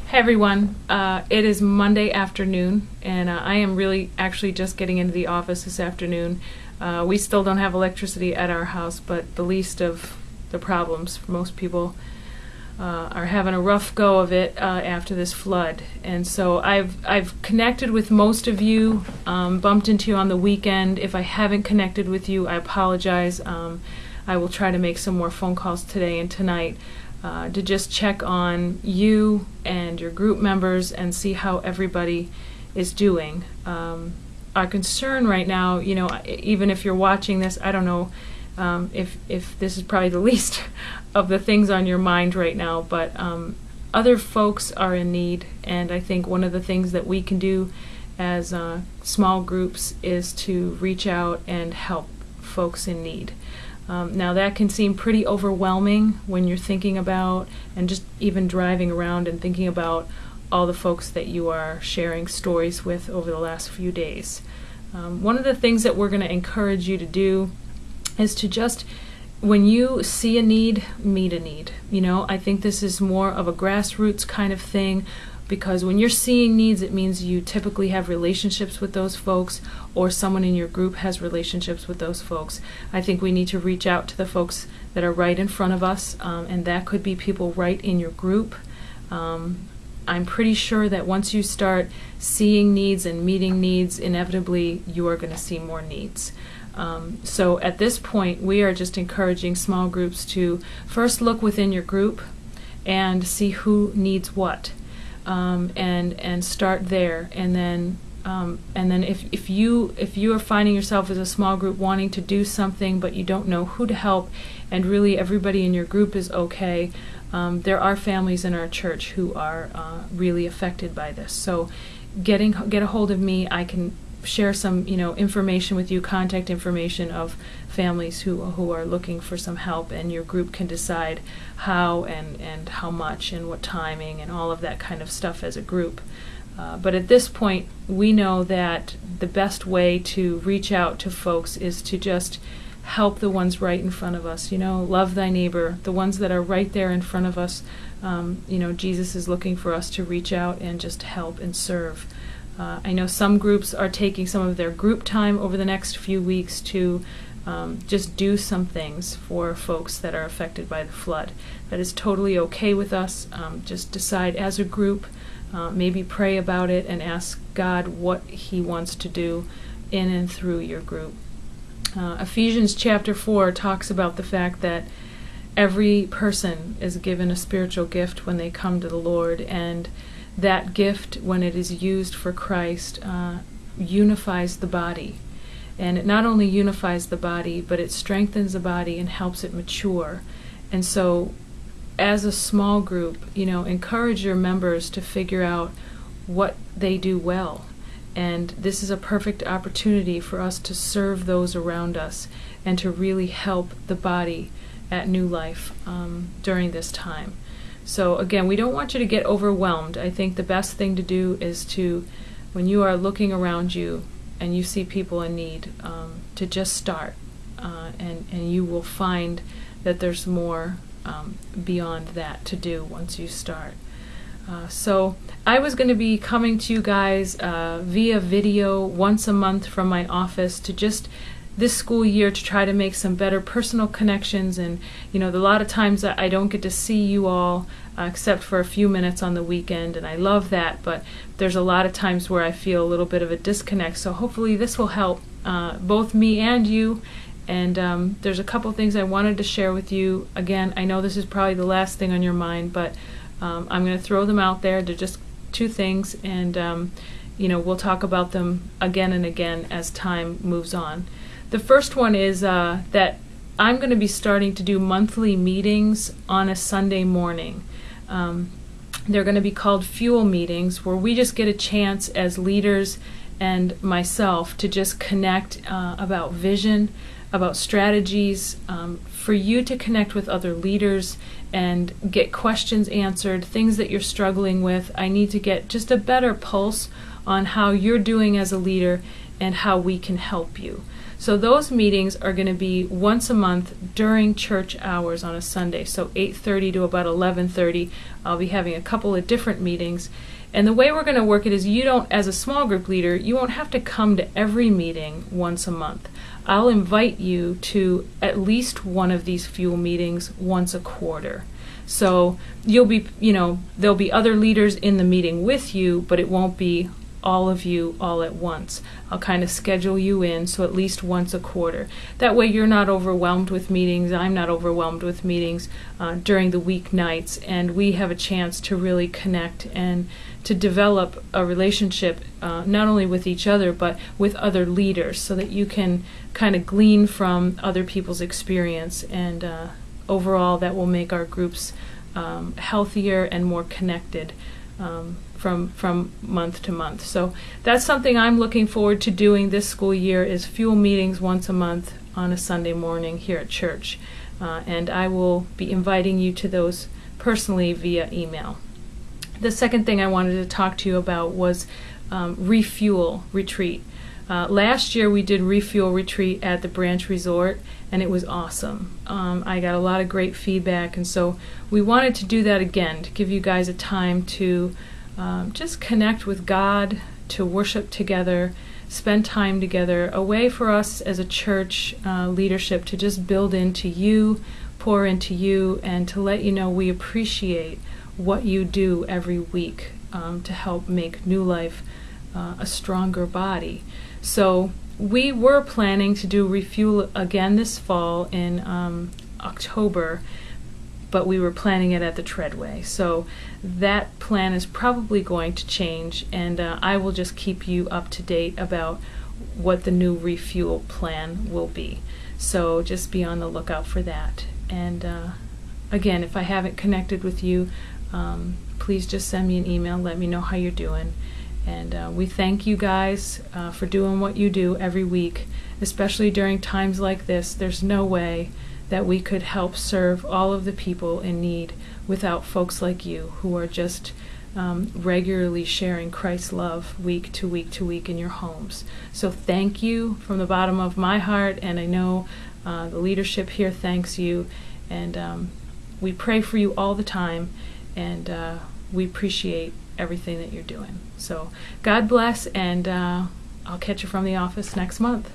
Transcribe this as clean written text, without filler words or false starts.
Hey everyone, it is Monday afternoon, and I am really actually just getting into the office this afternoon. We still don't have electricity at our house, but the least of the problems. Most people are having a rough go of it after this flood, and so I've connected with most of you, bumped into you on the weekend. If I haven't connected with you, I apologize. I will try to make some more phone calls today and tonight. To just check on you and your group members and see how everybody is doing. Our concern right now, even if you're watching this, I don't know if this is probably the least of the things on your mind right now, but other folks are in need, and I think one of the things that we can do as small groups is to reach out and help folks in need. Now that can seem pretty overwhelming when you're thinking about and just even driving around and thinking about all the folks that you are sharing stories with over the last few days. One of the things that we're going to encourage you to do is to just, when you see a need, meet a need. I think this is more of a grassroots kind of thing, because when you're seeing needs, it means you typically have relationships with those folks, or someone in your group has relationships with those folks. I think we need to reach out to the folks that are right in front of us, and that could be people right in your group. I'm pretty sure that once you start seeing needs and meeting needs, inevitably you are going to see more needs. So at this point, we are just encouraging small groups to first look within your group and see who needs what. And start there, and then if you are finding yourself as a small group wanting to do something but you don't know who to help, and really everybody in your group is okay, there are families in our church who are really affected by this. So get a hold of me. I can share some information with you, contact information of families who are looking for some help, and your group can decide how and how much and what timing and all of that kind of stuff as a group. But at this point, we know that the best way to reach out to folks is to just help the ones right in front of us. Love thy neighbor, the ones that are right there in front of us. Jesus is looking for us to reach out and just help and serve. I know some groups are taking some of their group time over the next few weeks to just do some things for folks that are affected by the flood. That is totally okay with us. Just decide as a group, maybe pray about it and ask God what He wants to do in and through your group. Ephesians chapter 4 talks about the fact that every person is given a spiritual gift when they come to the Lord, and that gift, when it is used for Christ, unifies the body. And it not only unifies the body, but it strengthens the body and helps it mature. And so, as a small group, encourage your members to figure out what they do well. And this is a perfect opportunity for us to serve those around us and to really help the body at New Life during this time. So again, we don't want you to get overwhelmed. I think the best thing to do is to, when you are looking around you and you see people in need, to just start. And you will find that there's more beyond that to do once you start. So I was going to be coming to you guys via video once a month from my office to just this school year to try to make some better personal connections. And a lot of times I don't get to see you all except for a few minutes on the weekend, and I love that, but there's a lot of times where I feel a little bit of a disconnect. So hopefully this will help both me and you. And there's a couple things I wanted to share with you. Again, I know this is probably the last thing on your mind, but I'm going to throw them out there. They're just two things, and we'll talk about them again and again as time moves on. The first one is that I'm going to be starting to do monthly meetings on a Sunday morning. They're going to be called fuel meetings, where we just get a chance as leaders and myself to just connect about vision, about strategies, for you to connect with other leaders and get questions answered, things that you're struggling with. I need to get just a better pulse on how you're doing as a leader and how we can help you. So those meetings are going to be once a month during church hours on a Sunday. So 8:30 to about 11:30, I'll be having a couple of different meetings. And the way we're going to work it is you don't, as a small group leader, you won't have to come to every meeting once a month. I'll invite you to at least one of these Fuel meetings once a quarter. So you'll be, there'll be other leaders in the meeting with you, but it won't be all of you all at once. I'll kind of schedule you in, so at least once a quarter. That way you're not overwhelmed with meetings, I'm not overwhelmed with meetings during the weeknights, and we have a chance to really connect and to develop a relationship not only with each other but with other leaders, so that you can kind of glean from other people's experience, and overall that will make our groups healthier and more connected from month to month. So that's something I'm looking forward to doing this school year, is Fuel meetings once a month on a Sunday morning here at church. And I will be inviting you to those personally via email. The second thing I wanted to talk to you about was Refuel Retreat. Last year we did Refuel Retreat at the Branch Resort, and it was awesome. I got a lot of great feedback, and so we wanted to do that again, to give you guys a time to just connect with God, to worship together, spend time together, a way for us as a church leadership to just build into you, pour into you, and to let you know we appreciate what you do every week to help make New Life a stronger body. So we were planning to do Refuel again this fall in October, but we were planning it at the Treadway. So that plan is probably going to change, and I will just keep you up to date about what the new Refuel plan will be. So just be on the lookout for that. And again, if I haven't connected with you, please just send me an email, let me know how you're doing. And we thank you guys for doing what you do every week, especially during times like this. There's no way that we could help serve all of the people in need without folks like you who are just regularly sharing Christ's love week to week to week in your homes. So thank you from the bottom of my heart, and I know the leadership here thanks you, and we pray for you all the time, and we appreciate everything that you're doing. So God bless, and I'll catch you from the office next month.